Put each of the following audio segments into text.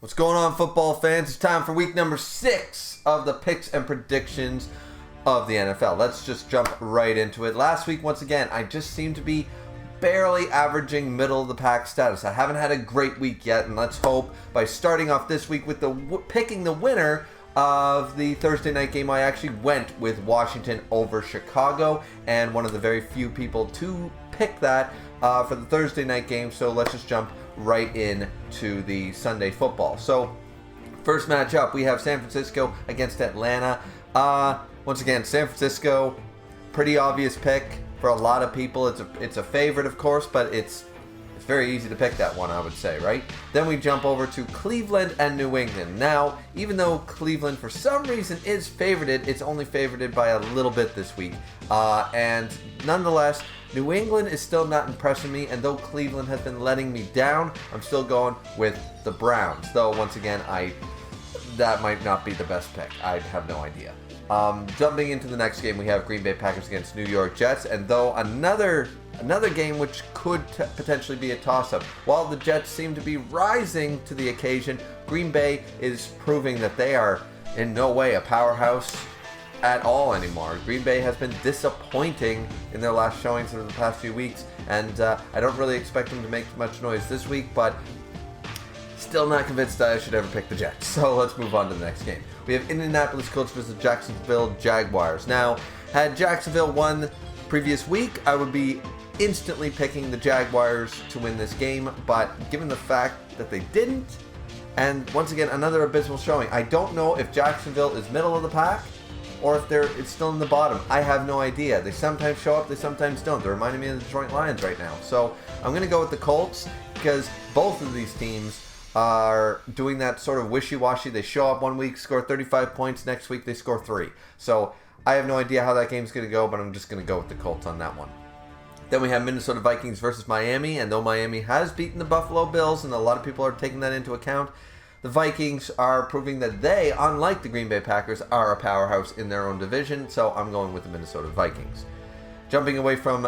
What's going on, football fans? It's time for week number 6 of the picks and predictions of the NFL. Let's just jump right into it. Last week, once again, I just seemed to be barely averaging middle of the pack status. I haven't had a great week yet, and let's hope by starting off this week with picking the winner of the Thursday night game. I actually went with Washington over Chicago, and one of the very few people to pick that for the Thursday night game. So let's just jump right into the Sunday football. So first matchup, we have San Francisco against Atlanta. Once again, San Francisco, pretty obvious pick for a lot of people. It's a favorite, of course, but it's very easy to pick that one, I would say, right? Then we jump over to Cleveland and New England. Now, even though Cleveland for some reason is favorited, it's only favorited by a little bit this week. And nonetheless, New England is still not impressing me, and though Cleveland has been letting me down, I'm still going with the Browns. Though, once again, that might not be the best pick. I have no idea. Jumping into the next game, we have Green Bay Packers against New York Jets, and though another game which could potentially be a toss-up. While the Jets seem to be rising to the occasion, Green Bay is proving that they are in no way a powerhouse at all anymore. Green Bay has been disappointing in their last showings over the past few weeks, and I don't really expect them to make much noise this week, but still not convinced that I should ever pick the Jets. So let's move on to the next game. We have Indianapolis Colts versus Jacksonville Jaguars. Now, had Jacksonville won previous week, I would be instantly picking the Jaguars to win this game, but given the fact that they didn't, and once again, another abysmal showing, I don't know if Jacksonville is middle of the pack or if it's still in the bottom. I have no idea. They sometimes show up, they sometimes don't. They're reminding me of the Detroit Lions right now. So I'm going to go with the Colts because both of these teams are doing that sort of wishy-washy. They show up one week, score 35 points, next week they score 3. So I have no idea how that game's going to go, but I'm just going to go with the Colts on that one. Then we have Minnesota Vikings versus Miami, and though Miami has beaten the Buffalo Bills, and a lot of people are taking that into account, the Vikings are proving that they, unlike the Green Bay Packers, are a powerhouse in their own division, so I'm going with the Minnesota Vikings. Jumping away from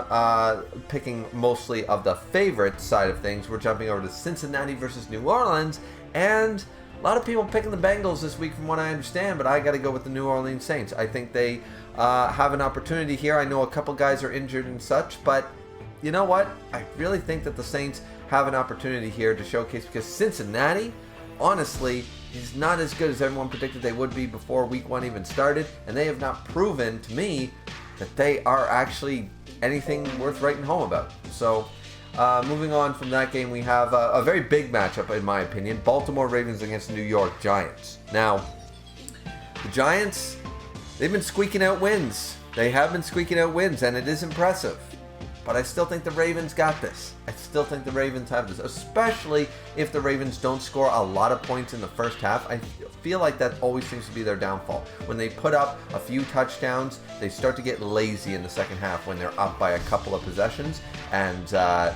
picking mostly of the favorite side of things, we're jumping over to Cincinnati versus New Orleans, and a lot of people picking the Bengals this week from what I understand, but I got to go with the New Orleans Saints. I think they have an opportunity here. I know a couple guys are injured and such, but you know what? I really think that the Saints have an opportunity here to showcase, because Cincinnati, honestly, is not as good as everyone predicted they would be before week 1 even started, and they have not proven to me that they are actually anything worth writing home about. So moving on from that game, we have a very big matchup, in my opinion. Baltimore Ravens against New York Giants. Now, the Giants, they've been squeaking out wins. They have been squeaking out wins, and it is impressive. But I still think the Ravens got this. I still think the Ravens have this, especially if the Ravens don't score a lot of points in the first half. I feel like that always seems to be their downfall. When they put up a few touchdowns, they start to get lazy in the second half when they're up by a couple of possessions, and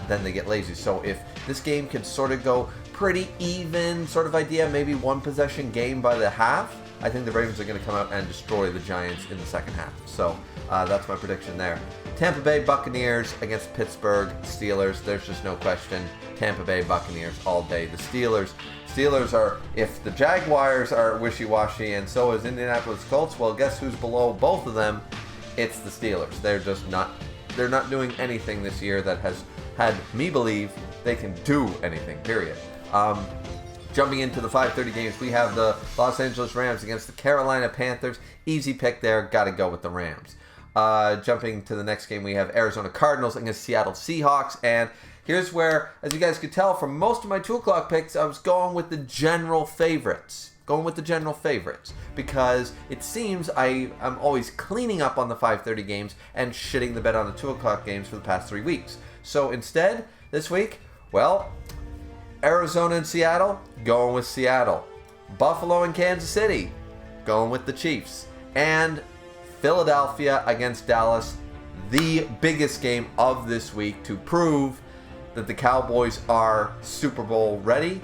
then they get lazy. So if this game can sort of go pretty even sort of idea, maybe one possession game by the half, I think the Ravens are going to come out and destroy the Giants in the second half. So that's my prediction there. Tampa Bay Buccaneers against Pittsburgh Steelers. There's just no question. Tampa Bay Buccaneers all day. The Steelers are, if the Jaguars are wishy-washy and so is Indianapolis Colts, well, guess who's below both of them? It's the Steelers. They're not doing anything this year that has had me believe they can do anything, period. Jumping into the 5:30 games, we have the Los Angeles Rams against the Carolina Panthers. Easy pick there. Got to go with the Rams. Jumping to the next game, we have Arizona Cardinals against Seattle Seahawks. And here's where, as you guys could tell from most of my 2 o'clock picks, I was going with the general favorites. Because it seems I'm always cleaning up on the 5:30 games and shitting the bed on the 2 o'clock games for the past 3 weeks. So instead, this week, well, Arizona and Seattle, going with Seattle. Buffalo and Kansas City, going with the Chiefs. And Philadelphia against Dallas, the biggest game of this week to prove that the Cowboys are Super Bowl ready.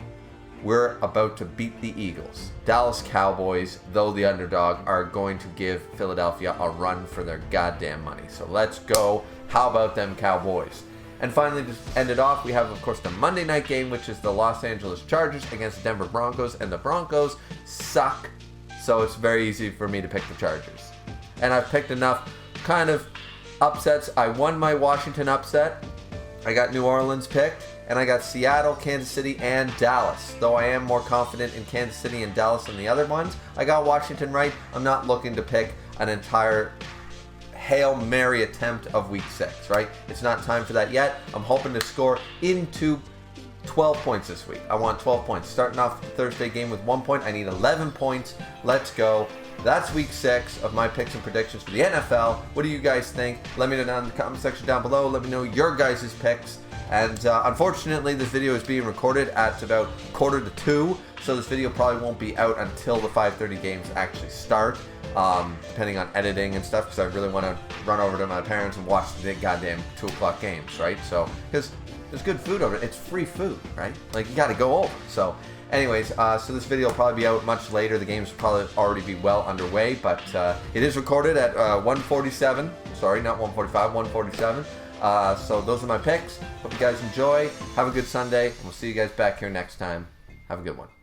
We're about to beat the Eagles. Dallas Cowboys, though the underdog, are going to give Philadelphia a run for their goddamn money. So let's go. How about them Cowboys? And finally, just end it off, we have, of course, the Monday night game, which is the Los Angeles Chargers against the Denver Broncos. And the Broncos suck, so it's very easy for me to pick the Chargers. And I've picked enough kind of upsets. I won my Washington upset. I got New Orleans picked. And I got Seattle, Kansas City, and Dallas. Though I am more confident in Kansas City and Dallas than the other ones, I got Washington right. I'm not looking to pick an entire Hail Mary attempt of week 6, right? It's not time for that yet. I'm hoping to score into 12 points this week. I want 12 points. Starting off the Thursday game with 1 point, I need 11 points. Let's go. That's week 6 of my picks and predictions for the NFL. What do you guys think? Let me know down in the comment section down below. Let me know your guys' picks. And unfortunately, this video is being recorded at about 1:45, so this video probably won't be out until the 5:30 games actually start, depending on editing and stuff, because I really want to run over to my parents and watch the goddamn 2 o'clock games, right? So, because there's good food over it. It's free food, right? Like, you got to go over. So, anyways, so this video will probably be out much later. The games will probably already be well underway, but it is recorded at 1:47. Sorry, not 1:45, 1:47. So those are my picks. Hope you guys enjoy. Have a good Sunday. We'll see you guys back here next time. Have a good one.